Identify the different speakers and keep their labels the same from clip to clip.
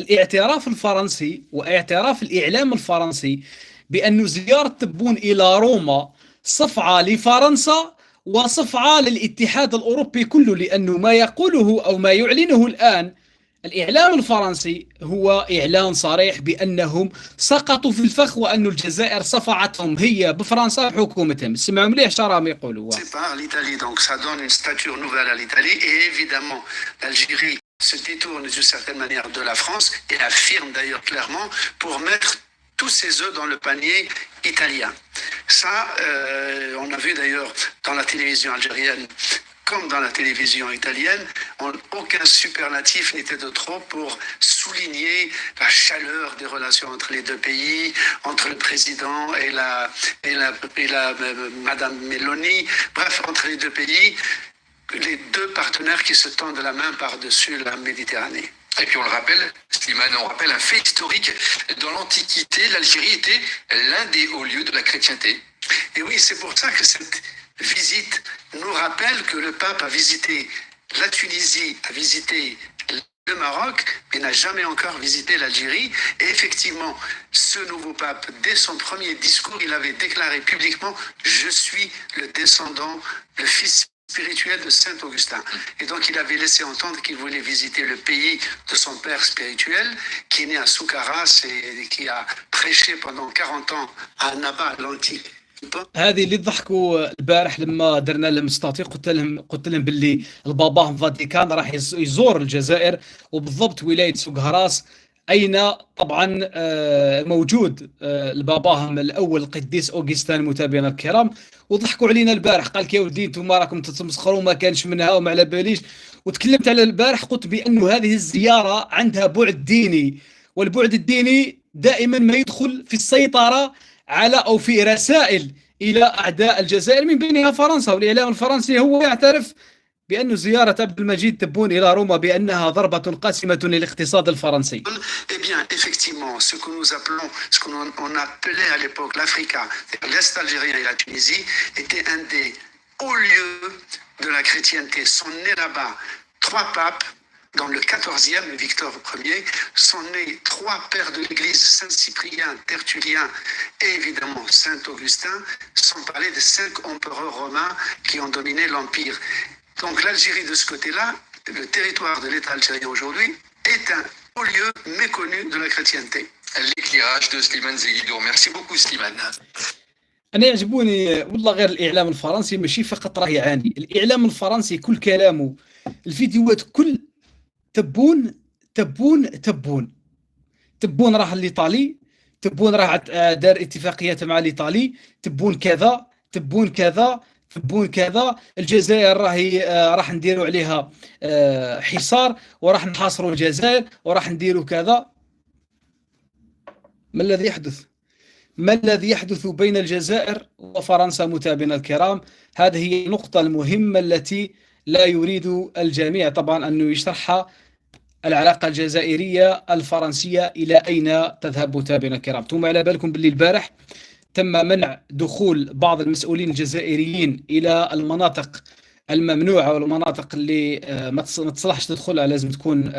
Speaker 1: الاعتراف الفرنسي واعتراف الإعلام الفرنسي بأن زيارة تبون إلى روما صفعة لفرنسا وصفعة للاتحاد الأوروبي كله، لأنه ما يقوله أو ما يعلنه الآن الإعلام الفرنسي هو إعلان صريح بأنهم سقطوا في الفخ، وأن الجزائر صفعتهم هي بفرنسا وحكومتهم. اسمعوا مليح شو راهم يقولوا.
Speaker 2: Par l'Italie, donc ça donne une stature nouvelle à l'Italie, et évidemment l'Algérie se détourne d'une certaine manière de la France et affirme d'ailleurs clairement pour mettre tous ses œufs dans le panier italien. Ça, on a vu d'ailleurs dans la télévision algérienne comme dans la télévision italienne, aucun superlatif n'était de trop pour souligner la chaleur des relations entre les deux pays, entre le président et la Madame Meloni, bref, entre les deux pays, les deux partenaires qui se tendent la main par-dessus la Méditerranée.
Speaker 3: Et puis on le rappelle, Slimane, on rappelle un fait historique. Dans l'Antiquité, l'Algérie était l'un des hauts lieux de la chrétienté.
Speaker 2: Et oui, c'est pour ça que cette visite nous rappelle que le pape a visité la Tunisie, a visité le Maroc, mais n'a jamais encore visité l'Algérie. Et effectivement, ce nouveau pape, dès son premier discours, il avait déclaré publiquement « Je suis le descendant, le fils spirituel de Saint-Augustin ». Et donc il avait laissé entendre qu'il voulait visiter le pays de son père spirituel, qui est né à Soukaras et qui a prêché pendant 40 ans à Annaba, l'antique.
Speaker 1: هذه اللي ضحكوا البارح لما درنا لهم استطيع، قلت لهم باللي البابا فاتيكان راح يزور الجزائر، وبالضبط ولاية سوغهراس، أين طبعا موجود الباباهم الأول القديس أوغسطين. متابعينا الكرام، وضحكوا علينا البارح، قال يا ولدي انتم راكم تتمسخروا، ما كانش منها وما على باليش. وتكلمت على البارح، قلت بأنه هذه الزيارة عندها بعد ديني، والبعد الديني دائما ما يدخل في السيطرة على أو في رسائل إلى أعداء الجزائر، من بينها فرنسا. والإعلام الفرنسي هو يعترف بأن زيارة عبد المجيد تبون إلى روما بأنها ضربة قاسمة للاقتصاد الفرنسي.
Speaker 2: Eh bien, effectivement, ce que nous appelons, ce qu'on appelait à l'époque l'Africa, l'Est algérien et la Tunisie, était un des hauts lieux de la chrétienté. Sont nés là-bas 3 papes. Dans le 14e, Victor Ier, sont nés 3 pères de l'Église, Saint-Cyprien, Tertullien et évidemment Saint-Augustin, sans parler des 5 empereurs romains qui ont dominé l'Empire. Donc l'Algérie de ce côté-là, le territoire de l'État algérien aujourd'hui, est un haut lieu méconnu de la chrétienté.
Speaker 3: L'éclairage de Slimane Zeguidour. Merci beaucoup Slimane.
Speaker 1: أنا يعجبوني والله غير الإعلام الفرنسي، ماشي فقط راه يعاني الإعلام الفرنسي، كل كلامه الفيديوهات كل تبون تبون تبون تبون راح الإيطالي، تبون راح دار اتفاقيات مع الإيطالي، تبون كذا تبون كذا تبون كذا، الجزائر راح نديروا عليها حصار، وراح نحاصروا الجزائر، وراح نديروا كذا. ما الذي يحدث؟ ما الذي يحدث بين الجزائر وفرنسا؟ متابعينا الكرام، هذه هي النقطة المهمة التي لا يريد الجميع طبعا أن يشرحها. العلاقة الجزائرية الفرنسية إلى أين تذهب؟ متابعينا الكرام، ثم على بالكم باللي البارح تم منع دخول بعض المسؤولين الجزائريين إلى المناطق الممنوعة والمناطق اللي ما تصلحش تدخلها، لازم تكون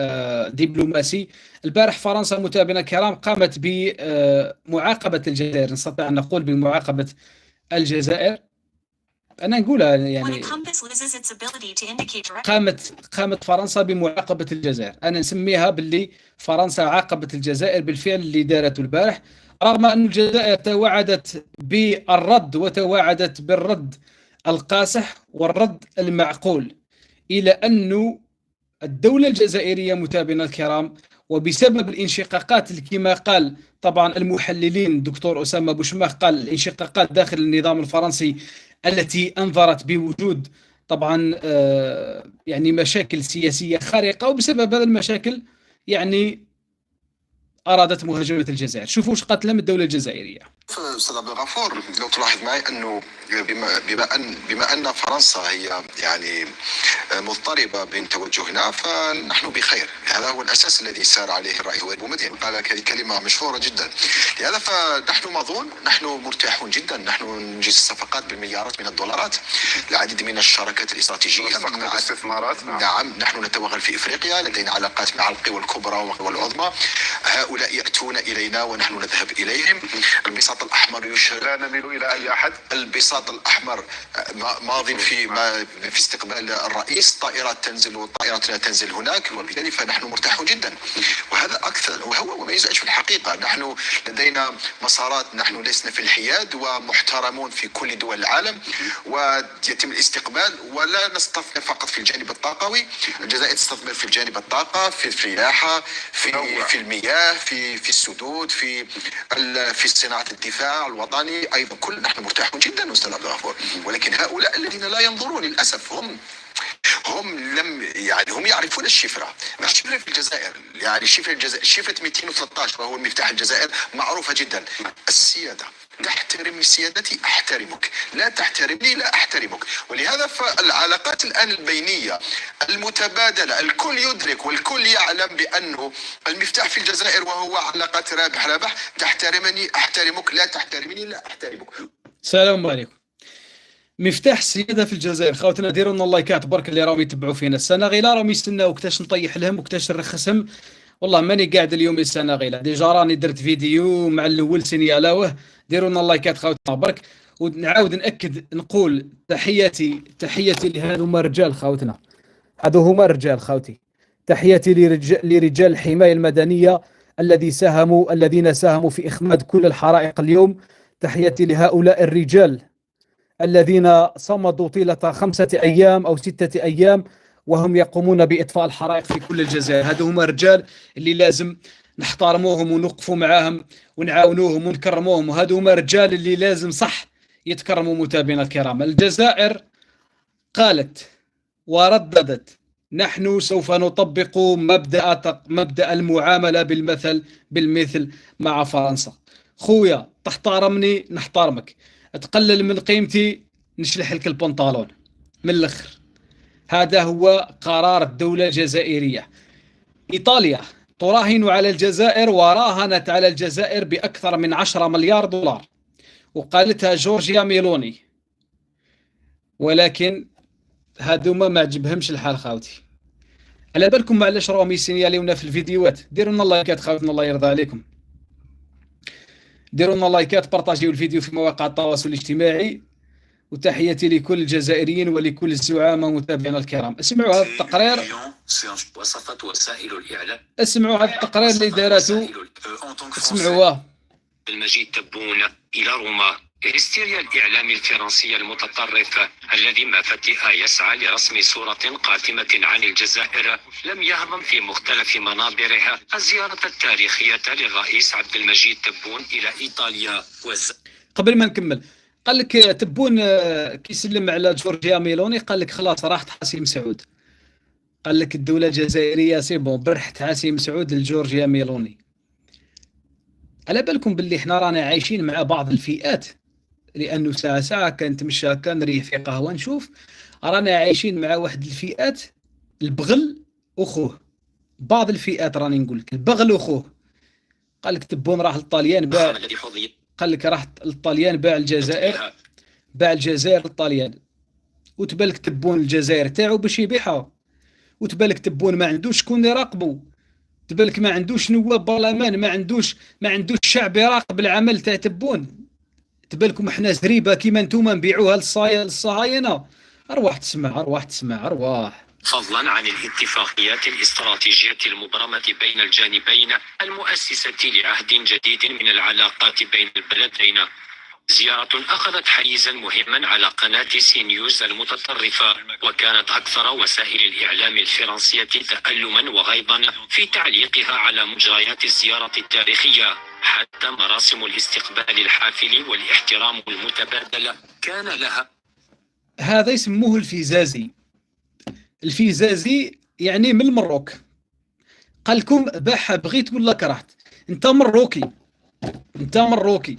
Speaker 1: دبلوماسي. البارح فرنسا متابعينا الكرام قامت بمعاقبة الجزائر، نستطيع أن نقول بمعاقبة الجزائر. أنا نقولها يعني قامت فرنسا بمعاقبة الجزائر. أنا نسميها باللي فرنسا عاقبت الجزائر بالفعل اللي دارته البارح، رغم أن الجزائر توعدت بالرد، وتوعدت بالرد القاسح والرد المعقول، إلى أن الدولة الجزائرية متابعينا الكرام، وبسبب الانشقاقات كما قال طبعا المحللين الدكتور أسامة بوشماخ، قال الانشقاقات داخل النظام الفرنسي التي أنظرت بوجود طبعا يعني مشاكل سياسية خارقة، وبسبب هذه المشاكل يعني أرادت مهاجمة الجزائر. شوفوا وش قالت لهم الدولة الجزائرية.
Speaker 4: أستاذ عبد الغفور، لو تلاحظ معي أنه بما أن فرنسا هي يعني مضطربة بين توجهنا، فنحن بخير. هذا هو الأساس الذي سار عليه الرئيس بومدين، قال كلمة مشهورة جدا. لهذا فنحن مضون، نحن مرتاحون جدا، نحن ننجز صفقات بالمليارات من الدولارات، العديد من الشراكات الاستراتيجية مع
Speaker 5: الاستثمارات.
Speaker 4: نعم، نحن نتوغل في إفريقيا، لدينا علاقات مع القوى الكبرى والعظمى. هؤلاء يأتون إلينا ونحن نذهب إليهم. البساط الأحمر يشير،
Speaker 5: لا نميل إلى أي أحد.
Speaker 4: البساط الأحمر ماض في استقبال الرئيس، طائرات تنزل والطائرات لا تنزل هناك، وبالتالي فنحن مرتاحون جدا. وهذا أكثر وهو ما يزعج في الحقيقة. نحن لدينا مسارات، نحن لسنا في الحياد ومحترمون في كل دول العالم، ويتم الاستقبال، ولا نستثمر فقط في الجانب الطاقوي. الجزائر تستثمر في الجانب الطاقة، في الفلاحة، في المياه، في السدود، في صناعة الدفاع الوطني أيضا. نحن مرتاحون جدا أستاذ عبد الغفور. ولكن هؤلاء الذين لا ينظرون للأسف هم يعرفون الشفرة. الشفرة في الجزائر، يعني شفرة 213 وهو مفتاح الجزائر معروفة جدا. السيادة، تحترمني سيادتي أحترمك، لا تحترمني لا أحترمك. ولهذا فالعلاقات الآن البينية المتبادلة، الكل يدرك والكل يعلم بأنه المفتاح في الجزائر وهو علاقات رابح. تحترمني أحترمك، لا تحترمني لا أحترمك.
Speaker 1: السلام عليكم. مفتاح السياده في الجزائر، خوتنا ديروا لنا لايكات برك اللي راهم يتبعوا فينا. السناغيلا راهم يستناو كتاش نطيح لهم وكتاش نرخصهم. والله ماني قاعد اليوم السناغيلا، ديجا راني درت فيديو مع الاول سينيالاوه. ديروا لنا لايكات خوتنا برك، ونعاود ناكد نقول تحياتي لهذو هما الرجال خوتنا، هذو هما الرجال خوتي. تحياتي لرجال الحمايه المدنيه الذين ساهموا في اخماد كل الحرائق اليوم. تحياتي لهؤلاء الرجال الذين صمدوا طيلة 5 أيام أو 6 أيام وهم يقومون بإطفاء الحرائق في كل الجزائر. هذو هما الرجال اللي لازم نحترموهم ونوقفوا معاهم ونعاونوهم ونكرموهم، وهذو هما الرجال اللي لازم صح يتكرموا. متابعينا الكرام، الجزائر قالت ورددت: نحن سوف نطبق مبدأ المعاملة بالمثل مع فرنسا. خويا تحترمني نحترمك، تقلل من قيمتي نشلح لك البنطالون من الاخر. هذا هو قرار الدولة الجزائرية. إيطاليا تراهن على الجزائر وراهنت على الجزائر بأكثر من 10 مليار دولار، وقالتها جورجيا ميلوني، ولكن هذوما ما عجبهمش الحال خاوتي. على بالكم معلش راهم يسينياليونا في الفيديوهات. ديروا لنا لايكات خاوتنا الله يرضى عليكم، ديروا لنا لايكات، بارطاجيو الفيديو في مواقع التواصل الاجتماعي. وتحياتي لكل الجزائريين ولكل الزعامة متابعينا الكرام. اسمعوا هذا التقرير،
Speaker 6: وصفت وسائل الإعلام،
Speaker 1: اسمعوا هذا التقرير اللي دارته، اسمعوه.
Speaker 6: المجيد تبون إلى روما. هستيريا الإعلام الفرنسي المتطرف الذي ما فتئ يسعى لرسم صورة قاتمة عن الجزائر لم يهضم في مختلف منابرها الزيارة التاريخية للرئيس عبد المجيد تبون إلى إيطاليا.
Speaker 1: قبل ما نكمل، قال لك تبون كيسلم على جورجيا ميلوني، قال لك خلاص راحت حسيم سعود. قال لك الدولة الجزائرية سي بون برحت حسيم سعود لجورجيا ميلوني. على بالكم باللي احنا رانا عايشين مع بعض الفئات، لانه ساعه كانت مش هكا نريح في قهوه نشوف رانا عايشين مع واحد الفئات البغل اخوه. بعض الفئات راني نقول لك البغل اخوه. قال لك تبون راح للطاليان باع، قال لك راح للطاليان باع الجزائر للطاليان، وتبالك تبون الجزائر تاعو باش يبيعها، وتبالك تبون ما عندوش شكون يراقبوا، تبالك ما عندوش نواب برلمان، ما عندوش شعب يراقب العمل تاع تبون. تبالكم احنا زريبه كيما نتوما نبيعوها للصهاينه. ارواح تسمع.
Speaker 6: فضلا عن الاتفاقيات الاستراتيجية المبرمة بين الجانبين المؤسسة لعهد جديد من العلاقات بين البلدين. زيارة أخذت حيزا مهما على قناة سي نيوز المتطرفة، وكانت أكثر وسائل الإعلام الفرنسية تألما وغيظا في تعليقها على مجريات الزيارة التاريخية. حتى مراسم الاستقبال الحافل والاحترام المتبادل كان لها.
Speaker 1: هذا يسموه الفيزازي يعني من المروك. قال لكم باح بغيت ولا كرهت، انت مروكي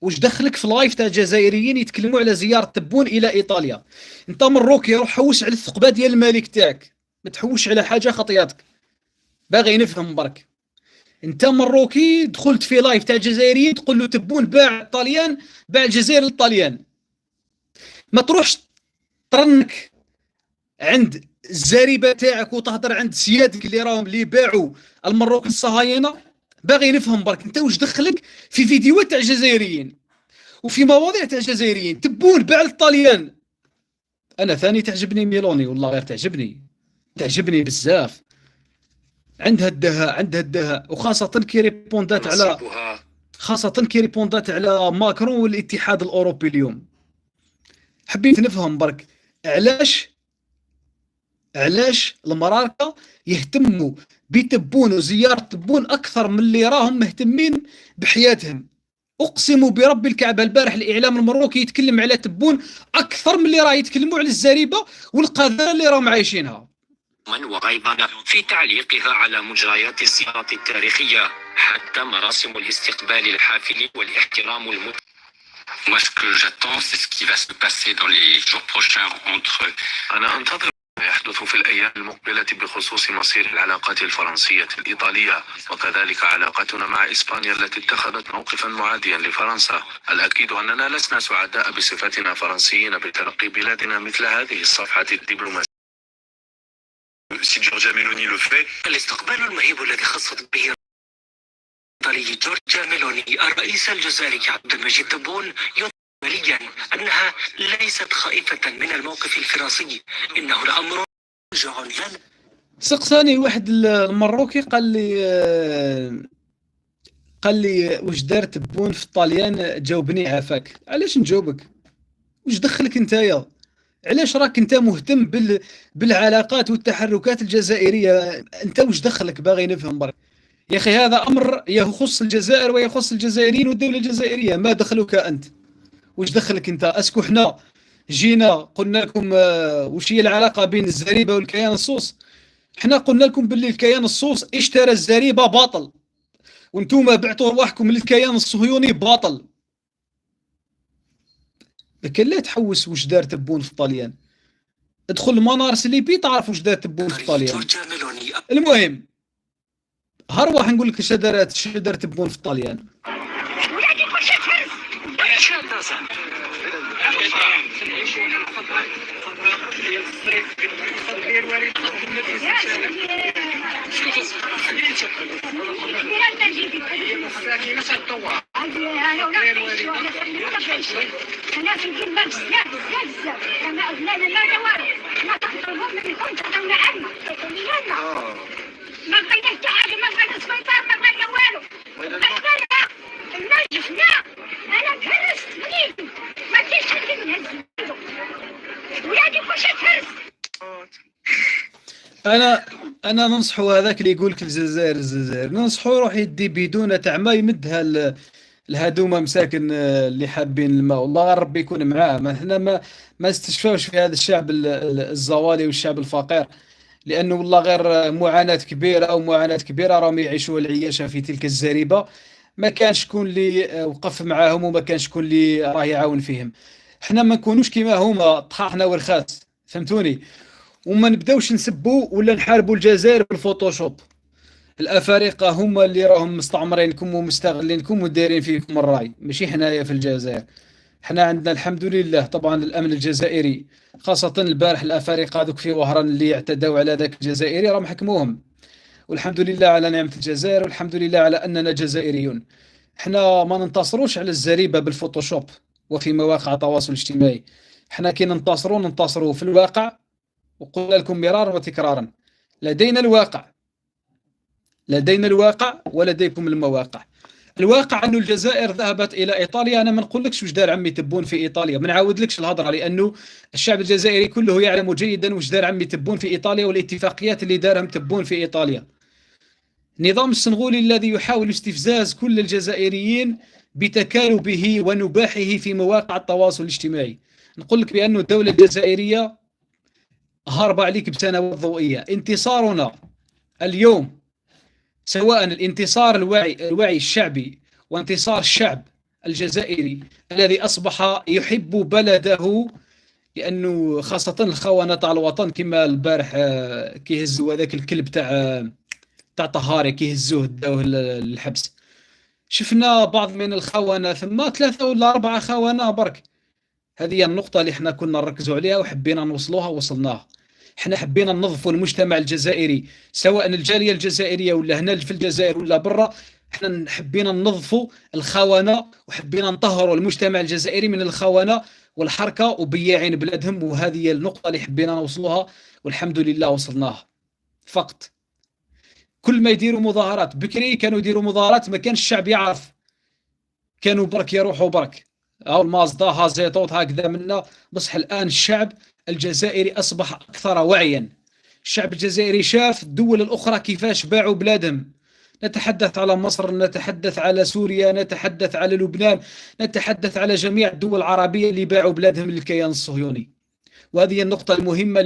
Speaker 1: واش دخلك في لايف تاع الجزائريين يتكلموا على زياره تبون الى ايطاليا؟ انت مروكي، روح حوس على الثقبه ديال الملك تاعك، ما تحوش على حاجه خطياتك. باغي نفهم برك، انت مروكي دخلت في لايف تاع الجزائريين تقول له تبون باع الطليان، باع الجزائر للطليان. ما تروحش ترنك عند الزريبه تاعك وتهضر عند سيادك اللي راهم اللي باعوا المروك الصهاينه. باغي نفهم برك، انت واش دخلك في فيديوهات تاع الجزائريين وفي مواضيع تاع الجزائريين؟ تبون باع للطليان. انا ثاني تعجبني ميلوني، والله غير تعجبني بزاف. عندها الدهاء وخاصه كي ريبوندات على ماكرون والاتحاد الاوروبي اليوم. حبيت نفهم برك علاش المراركه يهتموا بتبون وزياره تبون اكثر من اللي راهم مهتمين بحياتهم. اقسم برب الكعبه البارح الاعلام المروكي يتكلم على تبون اكثر من اللي راه يتكلموا على الزريبه والقذاره اللي راهم عايشينها.
Speaker 6: وأيضا في تعليقها على مجريات الزيارة التاريخية حتى مراسم الاستقبال الحافل والاحترام
Speaker 5: Moi, ce que j'attends, c'est ce qui va se passer dans les jours prochains entre... أنا أنتظر ما يحدث في الأيام المقبلة بخصوص مصير العلاقات الفرنسية الإيطالية، وكذلك علاقتنا مع إسبانيا التي اتخذت موقفا معاديا لفرنسا. الأكيد أننا لسنا سعداء بصفتنا فرنسيين بتلقي بلادنا مثل هذه الصفحة الدبلوماسية.
Speaker 7: Si Giorgia Meloni le fait.
Speaker 6: الاستقبال المهيب الذي خصت به الإيطالي جورجيا ميلوني الرئيس الجزائري عبد المجيد تبون يؤكد أنها ليست خائفة من الموقف الفرنسي، إنه الأمر مرجع لنا.
Speaker 1: سقساني واحد المروكي قال لي واش دار تبون في الطليان؟ جاوبني عافاك. علاش نجاوبك؟ واش دخلك نتايا؟ علاش راك انت مهتم بالعلاقات والتحركات الجزائريه؟ انت واش دخلك؟ باغي نفهم برك يا اخي. هذا امر يخص الجزائر ويخص الجزائريين والدوله الجزائريه، ما دخلك انت. واش دخلك انت؟ اسكو حنا جينا قلنا لكم واش هي العلاقه بين الزريبه والكيان الصوص؟ حنا قلنا لكم باللي الكيان الصوص اشترى الزريبه باطل، وانتم بعتوا رواحكم للكيان الصهيوني باطل. لكن لا تحوس واش دار تبون في الطليان. ادخل المنار سليبي تعرف واش دار تبون في الطليان. المهم هروح نقول لك اش دار تبون في الطليان.
Speaker 8: ما بغينا حتى حاجه، ما بغينا سبيطار، ما بغينا والو. النجف لا، انا تهرست بنيتي، ما كاينش حد يهز ولادي كلشي تهرس.
Speaker 1: انا ننصحوا هذاك اللي يقول لك الجزائر ننصحوا يروح يدي بدون تاع ما يمدها الهادومه مساكن اللي حابين الماء. والله ربي يكون معاه. ما احنا ما استشفاوش في هذا الشعب الزوالي والشعب الفقير، لانه والله غير معاناه كبيره راهم يعيشوا العياشه في تلك الزريبه. ما كانش شكون اللي وقف معاهم وما كانش شكون اللي راه يعاون فيهم. حنا ما نكونوش كيما هما طحاحنا ورخاس، فهمتوني؟ وما نبداوش نسبوا ولا نحاربوا الجزائر بالفوتوشوب. الافارقه هما اللي راهم مستعمرينكم ومستغلينكم ودايرين فيكم الراي، ماشي حنايا في الجزائر. حنا عندنا الحمد لله طبعا الامن الجزائري، خاصه البارح الافارقه هذوك في وهران اللي اعتدوا على ذاك الجزائري راهم حكموهم. والحمد لله على نعمه الجزائر، والحمد لله على اننا جزائريون. حنا ما ننتصروش على الزريبه بالفوتوشوب وفي مواقع التواصل الاجتماعي. حنا كي ننتصروا في الواقع. وقلنا لكم مرارا وتكرارا، لدينا الواقع ولديكم المواقع. الواقع أن الجزائر ذهبت إلى إيطاليا. أنا ما نقولكش واش دار عمي تبون في إيطاليا، ما نعاودلكش الهضرة، لأنه الشعب الجزائري كله يعلم جيدا واش دار عمي تبون في إيطاليا والاتفاقيات اللي دارهم تبون في إيطاليا. النظام السنغولي الذي يحاول استفزاز كل الجزائريين بتكالبه ونباحه في مواقع التواصل الاجتماعي. نقول لك بأن الدولة الجزائرية هاربة عليك بسنوات ضوئية. انتصارنا اليوم، سواء الانتصار الوعي الشعبي وانتصار الشعب الجزائري الذي أصبح يحب بلده، لأنه خاصة الخونة تاع الوطن كما البارح كيهزوا هذاك الكلب تاع طهاري كيهزوه داوه للحبس. شفنا بعض من الخونة، ثم 3 ولا 4 خونة برك. هذه هي النقطة اللي احنا كنا نركزوا عليها وحبينا نوصلوها ووصلناها. احنا حبينا ننظفوا المجتمع الجزائري، سواء الجالية الجزائرية ولا هنا في الجزائر ولا برا. احنا حبينا ننظفوا الخونة وحبينا نطهروا المجتمع الجزائري من الخونة والحركة وبياعين بلادهم، وهذه هي النقطة اللي حبينا نوصلوها والحمد لله وصلناها. فقط كل ما يديروا مظاهرات، بكري كانوا يديروا مظاهرات ما كانش الشعب يعرف، كانوا برك يروحوا برك او المازدا ها زيتوت هكذا منا. بصح الان الشعب الجزائري اصبح اكثر وعيا. الشعب الجزائري شاف الدول الاخرى كيفاش باعوا بلادهم. نتحدث على مصر، نتحدث على سوريا، نتحدث على لبنان، نتحدث على جميع الدول العربية اللي باعوا بلادهم للكيان الصهيوني. وهذه النقطة المهمة